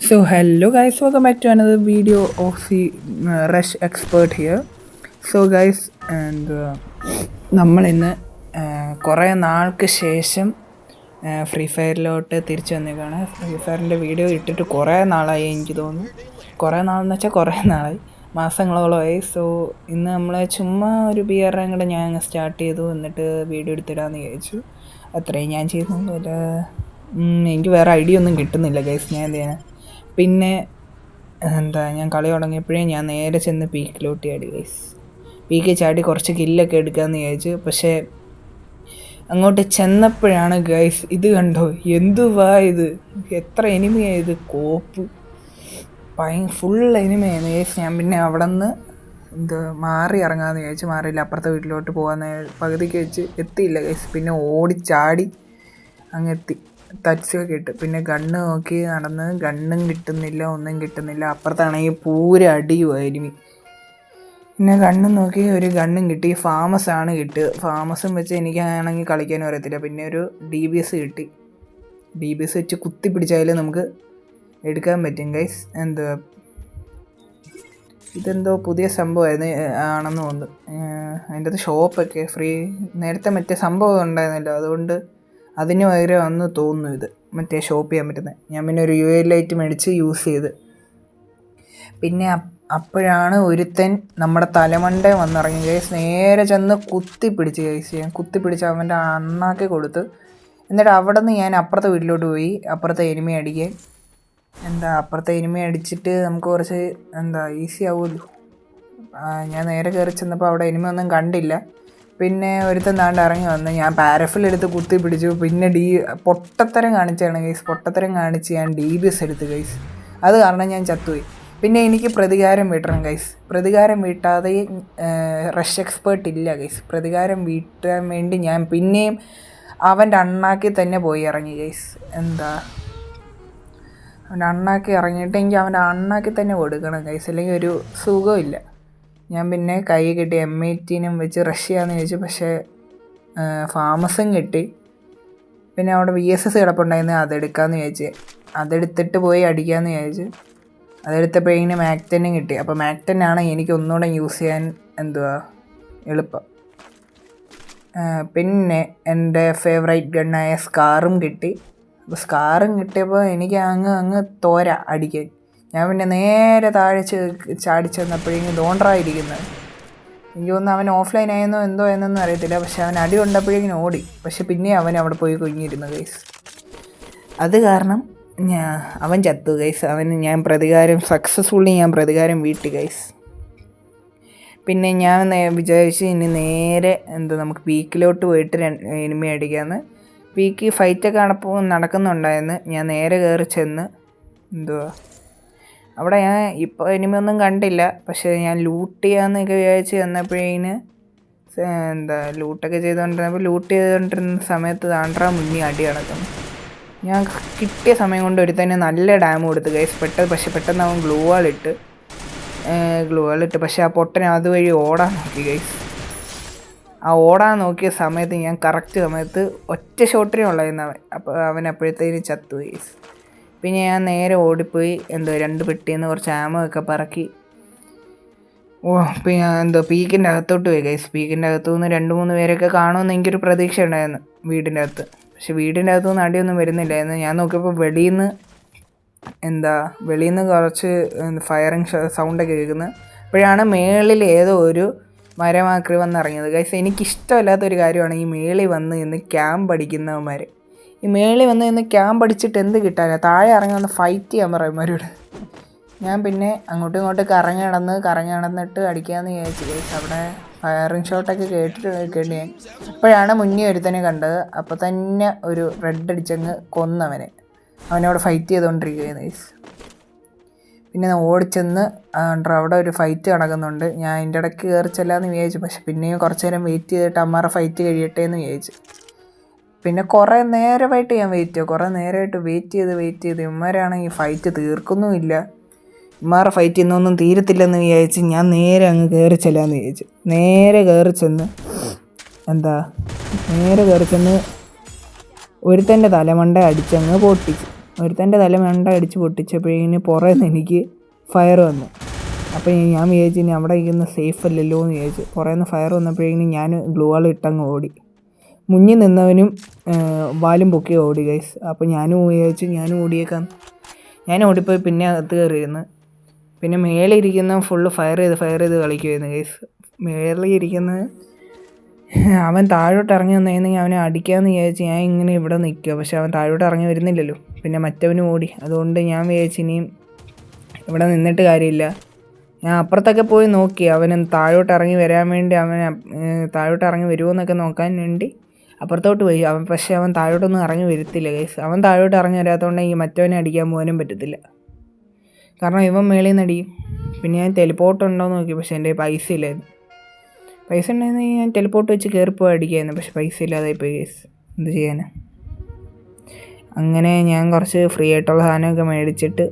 So hello guys, welcome back to another video of the Rush Expert here. So guys, and നമ്മൾ ഇന്ന് കുറേ നാൾക്ക് ശേഷം free ഫയറിലോട്ട് തിരിച്ചു വന്നേക്കാണ്. ഫ്രീ ഫയറിൻ്റെ വീഡിയോ ഇട്ടിട്ട് കുറേ നാളായി എനിക്ക് തോന്നുന്നു. കുറേ നാളെന്ന് വെച്ചാൽ കുറേ നാളായി, മാസങ്ങളോളമായി. സോ ഇന്ന് നമ്മൾ ചുമ്മാ ഒരു ബിയർ കൂടെ ഞാൻ സ്റ്റാർട്ട് ചെയ്തു, എന്നിട്ട് വീഡിയോ എടുത്തിടാമെന്ന് വിചാരിച്ചു. അത്രയും ഞാൻ ചെയ്യുന്നൊന്നുമില്ല. എനിക്ക് വേറെ ഐഡിയ ഒന്നും കിട്ടുന്നില്ല ഗൈസ്, ഞാൻ എന്ത് ചെയ്യാനാണ്. പിന്നെ ഞാൻ കളി തുടങ്ങിയപ്പോഴേ ഞാൻ നേരെ ചെന്ന് പീക്കിലോട്ട് ചാടി ഗൈസ്. പീക്ക് ചാടി കുറച്ച് കില്ലൊക്കെ എടുക്കാമെന്ന് വിചാരിച്ചു. പക്ഷേ അങ്ങോട്ട് ചെന്നപ്പോഴാണ് ഗൈസ് ഇത് കണ്ടോ, എന്തുവാ ഇത്, എത്ര എനിമയാണ് ഇത്, കോപ്പ് ഫുൾ എനിമയാണ് ഗൈസ്. ഞാൻ പിന്നെ അവിടെ നിന്ന് മാറി ഇറങ്ങാമെന്ന് വിചാരിച്ചു. മാറിയില്ല, അപ്പുറത്തെ വീട്ടിലോട്ട് പോകാമെന്ന് പകുതിക്ക് വെച്ച് എത്തിയില്ല ഗൈസ്. പിന്നെ ഓടിച്ചാടി അങ്ങെത്തി, തച്ചൊക്കെ ഇട്ട്. പിന്നെ ഗണ്ണ് നോക്കി നടന്ന് ഗണ്ണും കിട്ടുന്നില്ല, ഒന്നും കിട്ടുന്നില്ല. അപ്പുറത്താണെങ്കിൽ പൂര അടിയുമായിരുന്നു. പിന്നെ ഗണ്ണും നോക്കി ഒരു ഗണ്ണും കിട്ടി, ഫാമസാണ് കിട്ടുക. ഫാമസും വെച്ച് എനിക്കാണെങ്കിൽ കളിക്കാനും അറിയത്തില്ല. പിന്നെ ഒരു DBS കിട്ടി. DBS വെച്ച് കുത്തി പിടിച്ചാൽ നമുക്ക് എടുക്കാൻ പറ്റും ഗൈസ്. ഇതെന്തോ പുതിയ സംഭവമായിരുന്നു ആണെന്ന് തോന്നുന്നു. അതിൻ്റെ അത് ഷോപ്പൊക്കെ ഫ്രീ, നേരത്തെ മറ്റേ സംഭവം ഉണ്ടായിരുന്നല്ലോ, അതുകൊണ്ട് അതിന് പകരം അന്ന് തോന്നുന്നു ഇത് മറ്റേ ഷോപ്പ് ചെയ്യാൻ പറ്റുന്നത്. ഞാൻ പിന്നെ ഒരു UL ലൈറ്റ് മേടിച്ച് യൂസ് ചെയ്ത്. പിന്നെ അപ്പോഴാണ് ഒരുത്തൻ നമ്മുടെ തലമണ്ട വന്നിറങ്ങി ഗൈസ്. നേരെ ചെന്ന് കുത്തിപ്പിടിച്ച് ഗൈസ്, ഞാൻ കുത്തിപ്പിടിച്ച് അവൻ്റെ അണ്ണാക്കി കൊടുത്ത്. എന്നിട്ട് അവിടെ നിന്ന് ഞാൻ അപ്പുറത്തെ വീട്ടിലോട്ട് പോയി, അപ്പുറത്തെ എനിമി അടിക്കാൻ. അപ്പുറത്തെ എനിമി അടിച്ചിട്ട് നമുക്ക് കുറച്ച് ഈസി ആവുമല്ലോ. ഞാൻ നേരെ കയറി ചെന്നപ്പോൾ അവിടെ എനിമി ഒന്നും കണ്ടില്ല. പിന്നെ ഒരുത്തൻ താണ്ട് ഇറങ്ങി വന്ന് ഞാൻ പാരഫിലെടുത്ത് കുത്തി പിടിച്ചു. പിന്നെ പൊട്ടത്തരം കാണിച്ചാണ് ഗൈസ്, പൊട്ടത്തരം കാണിച്ച് ഞാൻ DBS എടുത്ത് ഗൈസ്. അത് കാരണം ഞാൻ ചത്തുപോയി. പിന്നെ എനിക്ക് പ്രതികാരം വീട്ടണം ഗൈസ്. പ്രതികാരം വീട്ടാതെ റഷ് എക്സ്പേർട്ട് ഇല്ല ഗൈസ്. പ്രതികാരം വീട്ടാൻ വേണ്ടി ഞാൻ പിന്നെയും അവൻ്റെ അണ്ണാക്കി തന്നെ പോയി ഇറങ്ങി ഗൈസ്. അവൻ്റെ അണ്ണാക്കി ഇറങ്ങിയിട്ട് എനിക്ക് അവൻ്റെ അണ്ണാക്കി തന്നെ കൊടുക്കണം ഗൈസ്, അല്ലെങ്കിൽ ഒരു സുഖമില്ല. ഞാൻ പിന്നെ കൈ കിട്ടി M18 വെച്ച് റഷ് ചെയ്യാമെന്ന് ചോദിച്ചു. പക്ഷേ ഫാമസും കിട്ടി. പിന്നെ അവിടെ VSS കിടപ്പുണ്ടായിരുന്നു, അതെടുക്കാമെന്ന് ചോദിച്ചു. അതെടുത്തിട്ട് പോയി അടിക്കാമെന്ന് ചോദിച്ചു. അതെടുത്തപ്പോഴേക്കിന് മാക്-10 കിട്ടി. അപ്പോൾ മാക്-10 ആണ് എനിക്ക് ഒന്നുകൂടെ യൂസ് ചെയ്യാൻ എളുപ്പം. പിന്നെ എൻ്റെ ഫേവറേറ്റ് ഗണ്ണായ സ്കാറും കിട്ടി. അപ്പോൾ സ്കാറും കിട്ടിയപ്പോൾ എനിക്ക് അങ്ങ് തോര അടിക്കാൻ. ഞാൻ പിന്നെ നേരെ താഴെ ചാടി ചെന്നപ്പോഴേക്കും തോണ്ടറായിരിക്കുന്നത്. എനിക്ക് തോന്നുന്നു അവൻ ഓഫ്ലൈൻ ആയെന്നോ എന്തോ എന്നൊന്നും അറിയത്തില്ല. പക്ഷെ അവൻ അടി കൊണ്ടപ്പോഴേക്കും ഓടി. പക്ഷെ പിന്നെ അവൻ അവിടെ പോയി കുഞ്ഞിരുന്നു ഗൈസ്. അത് കാരണം അവൻ ചത്തു ഗൈസ്. ഞാൻ സക്സസ്ഫുള്ളി പ്രതികാരം വീട്ടി ഗൈസ്. പിന്നെ ഞാൻ വിചാരിച്ച് ഇനി നേരെ നമുക്ക് പീക്കിലോട്ട് പോയിട്ട് എനിമി അടിക്കാമെന്ന്. പീക്ക് ഫൈറ്റൊക്കെ നടക്കുന്നുണ്ടായിരുന്നു. ഞാൻ നേരെ കയറി ചെന്ന് അവിടെ ഞാൻ ഇപ്പോൾ എനിമയൊന്നും കണ്ടില്ല. പക്ഷേ ഞാൻ ലൂട്ട് ചെയ്യാമെന്നൊക്കെ വിചാരിച്ച് ചെന്നപ്പോഴേന് ലൂട്ടൊക്കെ ചെയ്തുകൊണ്ടിരുന്ന സമയത്ത് താണ്ടാ മുന്നിൽ അടി നടക്കുന്നു. ഞാൻ കിട്ടിയ സമയം കൊണ്ട് ഒരുത്തന്നെ നല്ല ഡാം കൊടുത്തു ഗൈസ്. പക്ഷെ പെട്ടെന്ന് അവൻ ഗ്ലൂ വാളിട്ട്. പക്ഷേ ആ പൊട്ടനെ അതുവഴി ഓടാൻ നോക്കി ഗൈസ്. ആ ഓടാൻ നോക്കിയ സമയത്ത് ഞാൻ കറക്റ്റ് സമയത്ത് ഒറ്റ ഷോട്ടിനെ ഉള്ളായിരുന്നു അവൻ. അപ്പോൾ അവൻ അപ്പോഴത്തേനും ചത്തു ഗൈസ്. പിന്നെ ഞാൻ നേരെ ഓടിപ്പോയി 2 പെട്ടിയിൽ നിന്ന് കുറച്ച് ആമോ ഒക്കെ പറക്കി പിന്നെ പീക്കിൻ്റെ അകത്തോട്ട് പോയി ഗൈസ്. പീക്കിൻ്റെ അകത്തു നിന്ന് 2-3 പേരൊക്കെ കാണുമെന്ന് എനിക്കൊരു പ്രതീക്ഷ ഉണ്ടായിരുന്നു വീടിൻ്റെ അകത്ത്. പക്ഷെ വീടിൻ്റെ അകത്തു നിന്ന് അടിയൊന്നും വരുന്നില്ലായിരുന്നു. ഞാൻ നോക്കിയപ്പോൾ വെളിയിൽ നിന്ന് കുറച്ച് ഫയറിങ് സൗണ്ടൊക്കെ കേൾക്കുന്നത്. അപ്പോഴാണ് മേളിൽ ഏതോ ഒരു മരമാക്രി വന്നിറങ്ങിയത് ഗൈസ്. എനിക്കിഷ്ടമല്ലാത്തൊരു കാര്യമാണ് ഈ മേളിൽ വന്ന് ക്യാമ്പ് അടിക്കുന്നവന്മാർ. ഈ മേളിൽ വന്ന് ക്യാമ്പ് അടിച്ചിട്ട് എന്ത് കിട്ടാനാ, താഴെ ഇറങ്ങി വന്ന് ഫൈറ്റ് ചെയ്യാൻ പറയുന്നവരോട്. ഞാൻ പിന്നെ അങ്ങോട്ടും ഇങ്ങോട്ടും കറങ്ങി നടന്നിട്ട് അടിക്കാമെന്ന് വിചാരിച്ചു ഗൈസ്. അവിടെ ഫയറിങ് ഷോട്ടൊക്കെ കേട്ട് ഞാൻ അപ്പോഴാണ് മുന്നേ ഒരുത്തനെ കണ്ടത്. അപ്പോൾ തന്നെ ഒരു റെഡ് അടിച്ചങ്ങ് കൊന്നവനെ. അവനവിടെ ഫൈറ്റ് ചെയ്തുകൊണ്ടിരിക്കുകയാണ് ഗൈസ്. പിന്നെ ഓടിച്ചെന്ന് അവിടെ ഒരു ഫൈറ്റ് നടക്കുന്നുണ്ട്. ഞാൻ അതിൻ്റെ ഇടയ്ക്ക് കയറി ചെല്ലാമെന്ന് വിചാരിച്ചു. പക്ഷെ പിന്നെയും കുറച്ച് നേരം വെയിറ്റ് ചെയ്തിട്ട് അമ്മാരുടെ ഫൈറ്റ് കഴിയട്ടെ എന്ന് വിചാരിച്ചു. പിന്നെ കുറേ നേരമായിട്ട് ഞാൻ വെയിറ്റ് ചെയ്ത് ഇവന്മാരാണെങ്കിൽ ഫൈറ്റ് തീർക്കുന്നുമില്ല. ഇവന്മാരുടെ ഫൈറ്റ് ഇന്നൊന്നും തീരത്തില്ലെന്ന് വിചാരിച്ച് ഞാൻ നേരെ അങ്ങ് കയറി ചെല്ലാമെന്ന് വിചാരിച്ചു. നേരെ കയറി ചെന്ന് ഒരുത്തൻ്റെ തലമണ്ട അടിച്ചങ്ങ് പൊട്ടിച്ചു. ഒരുത്തൻ്റെ തല മണ്ട അടിച്ച് പൊട്ടിച്ചപ്പോഴേക്കിന് പുറമെ എനിക്ക് ഫയർ വന്നു. അപ്പോൾ ഞാൻ വിചാരിച്ചു ഇനി അവിടെ ഇരിക്കുന്ന സേഫ് അല്ലല്ലോ എന്ന് വിചാരിച്ചു. പുറമെ ഫയർ വന്നപ്പോഴേക്കിനും ഞാൻ ഗ്ലൂ വാൾ ഇട്ടങ്ങ് ഓടി. മുന്നിൽ നിന്നവനും വാലും പൊക്കി ഓടി ഗൈസ്. അപ്പോൾ ഞാനും വിചാരിച്ചു ഞാനും ഓടിയേക്കാം. ഞാൻ ഓടിപ്പോയി പിന്നെ അകത്ത് കയറിയിരുന്നു. പിന്നെ മേലെ ഇരിക്കുന്ന ഫുള്ള് ഫയർ ചെയ്ത് കളിക്കുമായിരുന്നു ഗൈസ്. മേളിൽ ഇരിക്കുന്നത് അവൻ താഴോട്ട് ഇറങ്ങി വന്നിരുന്നെങ്കിൽ അവനെ അടിക്കാമെന്ന് വിചാരിച്ച് ഞാൻ ഇങ്ങനെ ഇവിടെ നിൽക്കുക. പക്ഷെ അവൻ താഴോട്ട് ഇറങ്ങി വരുന്നില്ലല്ലോ. പിന്നെ മറ്റവനും ഓടി. അതുകൊണ്ട് ഞാൻ വിചാരിച്ചു ഇനിയും ഇവിടെ നിന്നിട്ട് കാര്യമില്ല. ഞാൻ അപ്പുറത്തൊക്കെ പോയി നോക്കി അവൻ താഴോട്ട് ഇറങ്ങി വരാൻ വേണ്ടി, താഴോട്ട് ഇറങ്ങി വരുമോ എന്നൊക്കെ നോക്കാൻ വേണ്ടി അപ്പുറത്തോട്ട് പോയി. പക്ഷേ അവൻ താഴോട്ടൊന്നും ഇറങ്ങി വരത്തില്ല ഗൈസ്. അവൻ താഴോട്ട് ഇറങ്ങി വരാത്തതുകൊണ്ട് ഈ മറ്റവനെ അടിക്കാൻ പോകാനും പറ്റത്തില്ല. കാരണം ഇവൻ മേളിൽ നിന്ന് അടിക്കും. പിന്നെ ഞാൻ ടെലിപ്പോർട്ട് ഉണ്ടോയെന്ന് നോക്കി. പക്ഷേ എൻ്റെ പൈസ ഇല്ലായിരുന്നു. പൈസ ഉണ്ടായിരുന്നെങ്കിൽ ഞാൻ ടെലിപ്പോർട്ട് വെച്ച് കയറിപ്പോയി അടിക്കായിരുന്നു. പക്ഷേ പൈസ ഇല്ലാതായിപ്പോയി ഗൈസ്. എന്ത് ചെയ്യാനാ. അങ്ങനെ ഞാൻ കുറച്ച് ഫ്രീ ആയിട്ടുള്ള സാധനമൊക്കെ മേടിച്ചിട്ട്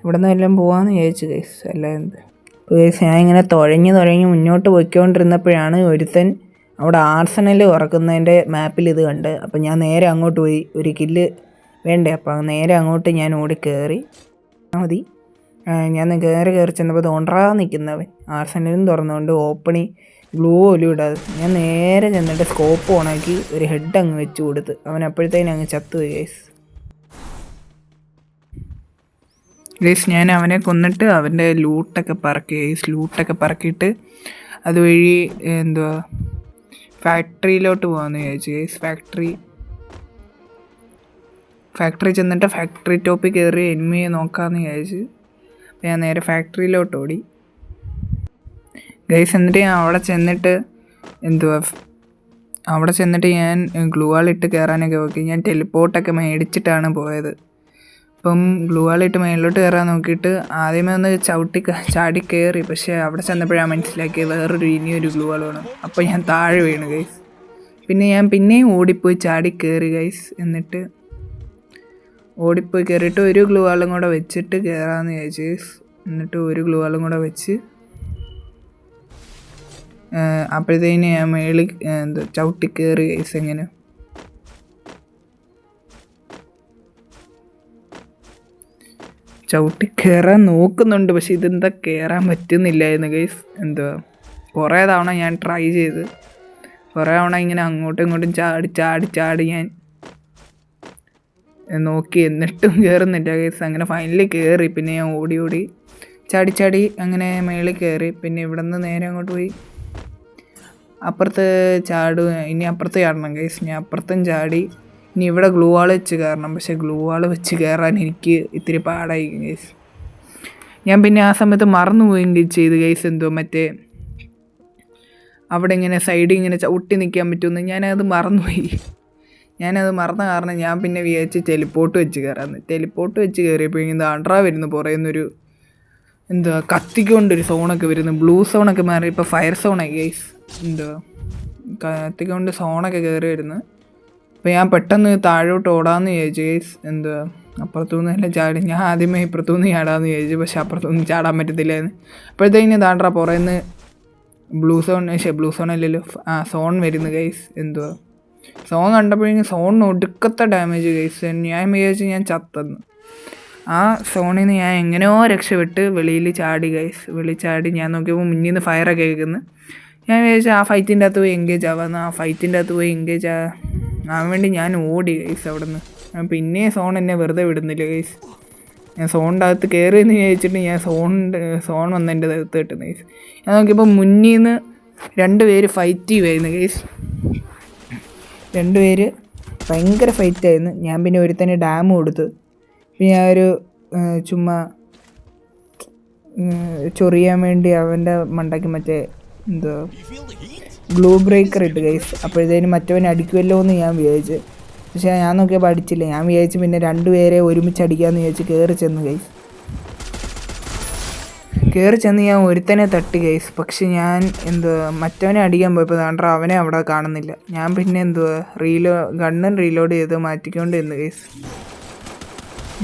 ഇവിടെ നിന്ന് എല്ലാം പോകാമെന്ന് വിചാരിച്ചു ഗൈസ്. അല്ല എന്ത് ഗൈസ്, ഞാൻ ഇങ്ങനെ തുഴഞ്ഞ് മുന്നോട്ട് പോയിക്കൊണ്ടിരുന്നപ്പോഴാണ് ഒരുത്തൻ അവിടെ ആർസണൽ ഉറക്കുന്നതിൻ്റെ മാപ്പിൽ ഇത് കണ്ട്. അപ്പം ഞാൻ നേരെ അങ്ങോട്ട് പോയി. ഒരു കില്ല് വേണ്ടേ, അപ്പം നേരെ അങ്ങോട്ട് ഞാൻ ഓടി കയറി മതി. ഞാൻ കയറി ചെന്നപ്പോൾ തോണ്ടാതെ നിൽക്കുന്നവൻ ആർസണലും തുറന്നുകൊണ്ട് ഓപ്പണി ഗ്ലൂ പോലും ഇടാതെ ഞാൻ നേരെ ചെന്നിട്ട് സ്കോപ്പ് ഓണാക്കി ഒരു ഹെഡ് അങ്ങ് വെച്ച് കൊടുത്ത് അവൻ അപ്പോഴത്തേനും അങ്ങ് ചത്തുപോയി ഗൈസ്. ഗൈസ് ഞാൻ അവനെ കൊന്നിട്ട് അവൻ്റെ ലൂട്ടൊക്കെ പറക്കി ഗൈസ്. ലൂട്ടൊക്കെ പറക്കിയിട്ട് അതുവഴി എന്തുവാ ഫാക്ടറിയിലോട്ട് പോകാമെന്ന് വിചാരിച്ചു ഗൈസ്. ഫാക്ടറി ചെന്നിട്ട് ഫാക്ടറി ടോപ്പിൽ കയറി എനിമിയെ നോക്കാമെന്ന് വിചാരിച്ചു. അപ്പോൾ ഞാൻ നേരെ ഫാക്ടറിയിലോട്ട് ഓടി ഗൈസ്. എന്നിട്ട് ഞാൻ അവിടെ ചെന്നിട്ട് ഞാൻ ഗ്ലൂ വാളിട്ട് കയറാനൊക്കെ നോക്കി. ഞാൻ ടെലിപ്പോർട്ടൊക്കെ മേടിച്ചിട്ടാണ് പോയത്. അപ്പം ഗ്ലൂ വാളിട്ട് മേളിലോട്ട് കയറാൻ നോക്കിയിട്ട് ആദ്യമേ ഒന്ന് ചാടി കയറി. പക്ഷേ അവിടെ ചെന്നപ്പോഴാണ് മനസ്സിലാക്കിയത് ഇനിയൊരു ഗ്ലൂ വാൾ വേണം. അപ്പോൾ ഞാൻ താഴെ വീണു ഗൈസ്. പിന്നെ ഞാൻ പിന്നെയും ഓടിപ്പോയി ചാടി കയറി ഗൈസ്. എന്നിട്ട് ഓടിപ്പോയി കയറിയിട്ട് ഒരു ഗ്ലൂ വാളും കൂടെ വെച്ചിട്ട് കയറാമെന്ന് വിചാരിച്ചു ഗൈസ്. എന്നിട്ട് ഒരു ഗ്ലൂ വാളും കൂടെ വെച്ച് അപ്പോഴത്തേന് ഞാൻ മേളിൽ ചവിട്ടി കയറി ഗൈസ്. എങ്ങനെ ചവിട്ടി കയറാൻ നോക്കുന്നുണ്ട്. പക്ഷെ ഇതെന്താ കയറാൻ പറ്റുന്നില്ലായിരുന്നു ഗൈസ്. കുറേ തവണ ഞാൻ ട്രൈ ചെയ്ത്, കുറേ തവണ ഇങ്ങനെ അങ്ങോട്ടും ഇങ്ങോട്ടും ചാടി ഞാൻ നോക്കി. എന്നിട്ടും കയറുന്നില്ല ഗൈസ്. അങ്ങനെ ഫൈനലി കയറി. പിന്നെ ഞാൻ ഓടി ചാടി അങ്ങനെ മേളിൽ കയറി. പിന്നെ ഇവിടെ നിന്ന് നേരെ അങ്ങോട്ട് പോയി അപ്പുറത്ത് ഇനി അപ്പുറത്ത് ചാടണം ഗൈസ്. ഞാൻ അപ്പുറത്തും ചാടി. ഇനി ഇവിടെ ഗ്ലൂ വാൾ വെച്ച് കയറണം. പക്ഷേ ഗ്ലൂ വാൾ വെച്ച് കയറാൻ എനിക്ക് ഇത്തിരി പാടായി ഗൈസ്. ഞാൻ പിന്നെ ആ സമയത്ത് മറന്നു പോയെങ്കിൽ ചെയ്ത് ഗൈസ്. മറ്റേ അവിടെ ഇങ്ങനെ സൈഡിൽ ഇങ്ങനെ ചവിട്ടി നിൽക്കാൻ പറ്റുമെന്ന് ഞാനത് മറന്നുപോയി. ഞാനത് മറന്ന കാരണം ഞാൻ പിന്നെ വിചാരിച്ച് ടെലിപ്പോർട്ട് വെച്ച് കയറാമെന്ന്. ടെലിപ്പോർട്ട് വെച്ച് കയറിയപ്പോൾ ഇങ്ങനെ അണ്ട്രാ വരുന്നു പുറയുന്നൊരു കത്തിക്കൊണ്ടൊരു സോണൊക്കെ വരുന്നു. ബ്ലൂ സോണൊക്കെ മാറി ഇപ്പോൾ ഫയർ സോണായി ഗൈസ്. കത്തിക്കൊണ്ട് സോണൊക്കെ കയറി വരുന്നു. അപ്പോൾ ഞാൻ പെട്ടെന്ന് താഴോട്ട് ഓടാമെന്ന് വിചാരിച്ചു ഗൈസ്. അപ്പുറത്തുനിന്ന് എല്ലാം ചാടി. ഞാൻ ആദ്യമേ ഇപ്പുറത്തുനിന്ന് ചാടാമെന്ന് വിചാരിച്ചു. പക്ഷെ അപ്പുറത്തൊന്നും ചാടാൻ പറ്റത്തില്ലായിരുന്നു. അപ്പോഴത്തേക്കിന് താണ്ട്രാ പുറയുന്ന ബ്ലൂ സോൺ അല്ലല്ലോ, സോൺ വരുന്നു ഗൈസ്. സോൺ കണ്ടപ്പോഴേക്കും സോണിന് ഒടുക്കത്തെ ഡാമേജ് ഗൈസ്. ഞാൻ വിചാരിച്ചു ഞാൻ ചത്തെന്ന്. ആ സോണിൽ നിന്ന് ഞാൻ എങ്ങനെയോ രക്ഷപ്പെട്ട് വെളിയിൽ ചാടി ഗൈസ്. ചാടി ഞാൻ നോക്കിയപ്പോൾ മുന്നിൽ നിന്ന് ഫയറൊക്കെ കേൾക്കുന്നു. ഞാൻ വിചാരിച്ചു ആ ഫൈറ്റിൻ്റെ അകത്ത് പോയി എൻഗേജ് ആവാമെന്ന്. ആ ഫൈറ്റിൻ്റെ അകത്ത് പോയി എൻഗേജ് ആവാൻ വേണ്ടി ഞാൻ ഓടി ഗൈസ് അവിടെ നിന്ന്. പിന്നെ സോൺ എന്നെ വെറുതെ വിടുന്നില്ല ഗൈസ്. ഞാൻ സോണിൻ്റെ അകത്ത് കയറിയെന്ന് വിചാരിച്ചിട്ട് ഞാൻ സോൺ വന്ന് എൻ്റെ അകത്ത് കിട്ടുന്നു ഗൈസ്. ഞാൻ നോക്കിയപ്പോൾ മുന്നിൽ നിന്ന് 2 പേര് ഫൈറ്റ് ചെയ്യുമായിരുന്നു ഗൈസ്. 2 പേര് ഭയങ്കര ഫൈറ്റായിരുന്നു. ഞാൻ പിന്നെ ഒരുത്തന്നെ ഡാം കൊടുത്തു. പിന്നെ ഞാൻ ഒരു ചുമ്മാ ചൊറിയാൻ വേണ്ടി അവൻ്റെ മണ്ടയ്ക്ക് മറ്റേ ഗ്ലൂ ബ്രേക്കർ ഇട്ട് ഗൈസ്. അപ്പോഴത്തേനും മറ്റവൻ അടിക്കുമല്ലോ എന്ന് ഞാൻ വിചാരിച്ചു. പക്ഷേ ഞാൻ നോക്കിയപ്പോൾ അടിച്ചില്ല. ഞാൻ വിചാരിച്ചു പിന്നെ 2 പേരെ ഒരുമിച്ച് അടിക്കാമെന്ന് വിചാരിച്ച് കയറി ചെന്ന് ഗൈസ്. ഞാൻ ഒരുത്തനെ തട്ടി ഗൈസ്. പക്ഷെ ഞാൻ മറ്റവനെ അടിക്കാൻ പോയപ്പോൾ താണ്ട്രാ അവനെ അവിടെ കാണുന്നില്ല. ഞാൻ പിന്നെ ഗണ്ണും റീലോഡ് ചെയ്ത് മാറ്റിക്കൊണ്ട് നിന്ന് ഗൈസ്.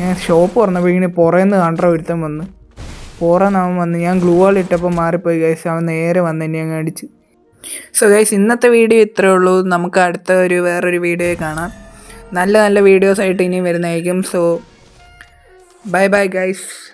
ഞാൻ ഷോപ്പ് തുറന്നപ്പോഴേക്കിന് പുറയുന്ന താണ്ട്രാ ഒരുത്തൻ വന്ന് ഞാൻ ഗ്ലൂ വാൾ ഇട്ടപ്പോൾ മാറിപ്പോയി ഗൈസ്. അവൻ നേരെ വന്ന് എന്നെ അങ്ങ് അടിച്ച്. സോ ഗൈസ്, ഇന്നത്തെ വീഡിയോ ഇത്രയേ ഉള്ളൂ. നമുക്ക് അടുത്ത വേറൊരു വീഡിയോ കാണാം. നല്ല നല്ല വീഡിയോസ് ആയിട്ട് ഇനിയും വരുന്നതായിരിക്കും. So bye bye guys.